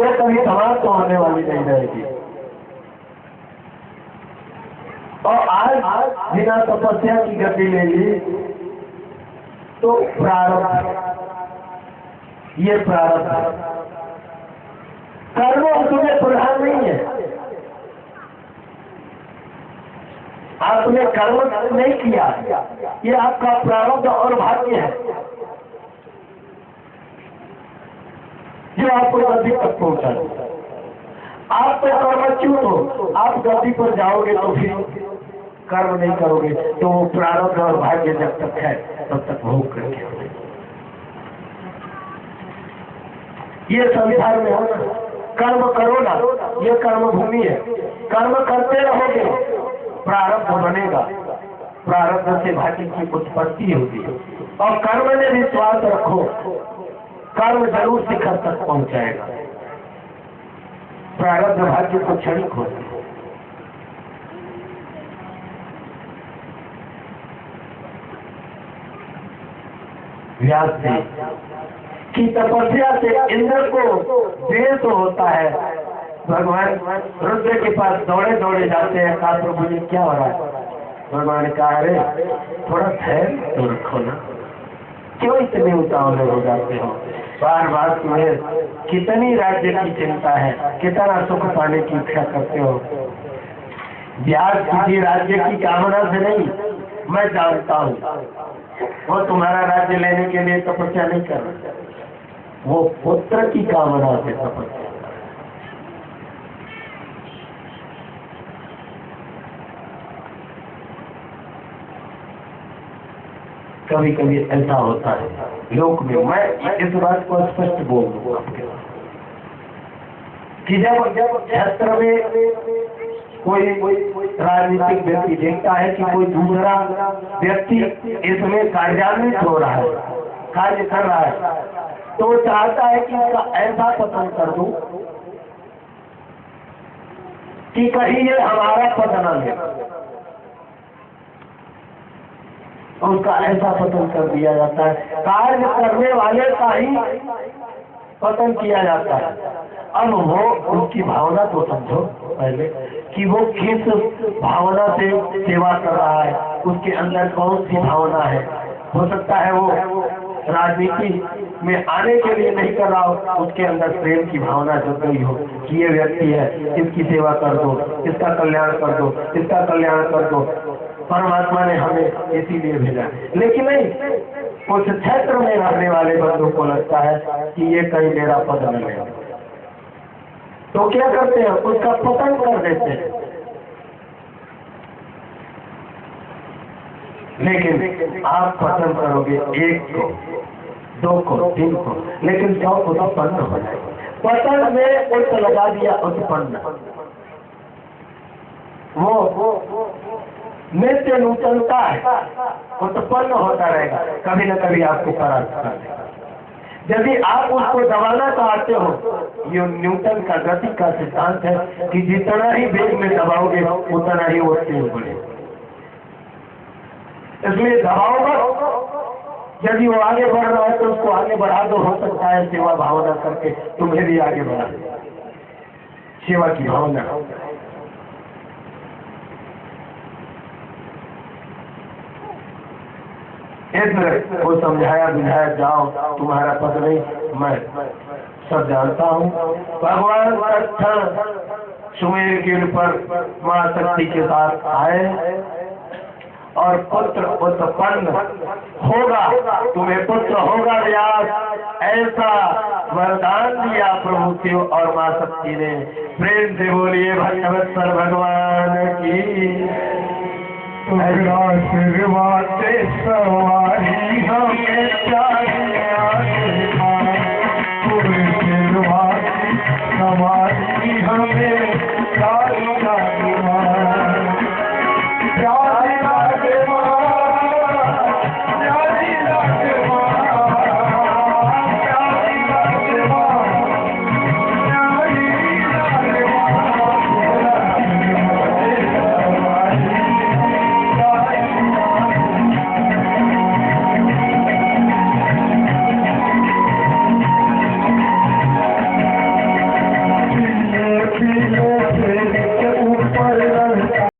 वो कभी समाप्त होने वाली नहीं रहेगी। और आज बिना तपस्या की गति ले ली तो प्रारब्ध, ये प्रारब्ध कर्म तुम्हें प्रधान नहीं है। आपने कर्म नहीं किया, ये आपका प्रारब्ध और भाग्य है जो आपको गति तक पहुंचा। आप तो कर्मच्युत हो, आप गति पर जाओगे तो फिर कर्म नहीं करोगे तो वो प्रारब्ध और भाग्य जब तक है तब तक भोग करके होगे। ये संसार में हो, कर्म करो ना, ये कर्म भूमि है। कर्म करते रहोगे, प्रारब्ध बनेगा, प्रारब्ध से भाग्य की उत्पत्ति होगी। और कर्म में विश्वास रखो, कर्म जरूर शिखर तक पहुंचाएगा। प्रारब्ध भाग्य को क्षणिक होती है। व्यास जी की तपस्या से इंद्र को द्वेष होता है। भगवान रुद्र के पास दौड़े दौड़े जाते हैं, कहा प्रभु जी क्या हो रहा है? भगवान ने कहा अरे थोड़ा धैर्य तो रखो ना, क्यों इतने उतावले हो जाते हो? बार बार तुम्हें कितनी राज्य की चिंता है, कितना सुख पाने की इच्छा करते हो। व्यास किसी राज्य की कामना से नहीं, मैं जानता हूँ वो तुम्हारा राज्य लेने के लिए तपस्या नहीं कर रहा, वो पुत्र की कामना से तपस्या। कभी कभी ऐसा होता है लोक में, मैं इस बात को स्पष्ट बोल दूंगा आपके पास कि जब क्षेत्र में कोई राजनीतिक व्यक्ति देखता है कि कोई दूसरा व्यक्ति इसमें कार्यान्वित हो रहा है, कार्य कर रहा है, तो वो चाहता है कि इसका ऐसा पतन कर दूं कि कहीं ये हमारा पद न ले। उसका ऐसा पतन कर दिया जाता है, कार्य करने वाले का ही पतन किया जाता है। अब वो उसकी भावना तो समझो पहले कि वो किस भावना से सेवा कर रहा है, उसके अंदर कौन सी भावना है। हो सकता है वो राजनीति में आने के लिए नहीं कर रहा हो, उसके अंदर प्रेम की भावना जग गई हो कि ये व्यक्ति है, इसकी सेवा कर दो, इसका कल्याण कर दो, इसका कल्याण कर दो, परमात्मा ने हमें इसीलिए भेजा। लेकिन नहीं, उस क्षेत्र में रहने वाले बंधु को लगता है कि ये कहीं मेरा पद न ले, तो क्या करते हैं, उसका पतन कर देते हैं। लेकिन आप पतन करोगे एक को, दो को, तीन को, लेकिन 100 को तो उत्पन्न हो जाएगा। पतन में उल्ट लगा दिया उत्पन्न, वो नित्य नूतनता है, उत्पन्न होता रहेगा, कभी न कभी आपको परास्त कर देगा। यदि आप उसको दबाना चाहते हो, ये न्यूटन का गति का सिद्धांत है कि जितना ही वेग में दबाओगे उतना ही वो तेज बढ़ेगा। इसलिए दबाओगे, यदि वो आगे बढ़ रहा है तो उसको आगे बढ़ा दो। हो सकता है सेवा भावना करके तुम्हें भी आगे बढ़ा, सेवा की भावना। इंद्र को समझाया बुझाया, जाओ तुम्हारा पद नहीं, मैं सब जानता हूँ। भगवान तत्क्षण सुमेर गिर पर मां शक्ति के साथ आए और पुत्र उत्पन्न होगा, तुम्हें पुत्र होगा व्यास, ऐसा वरदान दिया प्रभु शिव और मां शक्ति ने। प्रेम से बोलिए भगवत्सर भगवान की। आशीर्वाद सवारी हमें चाहिए।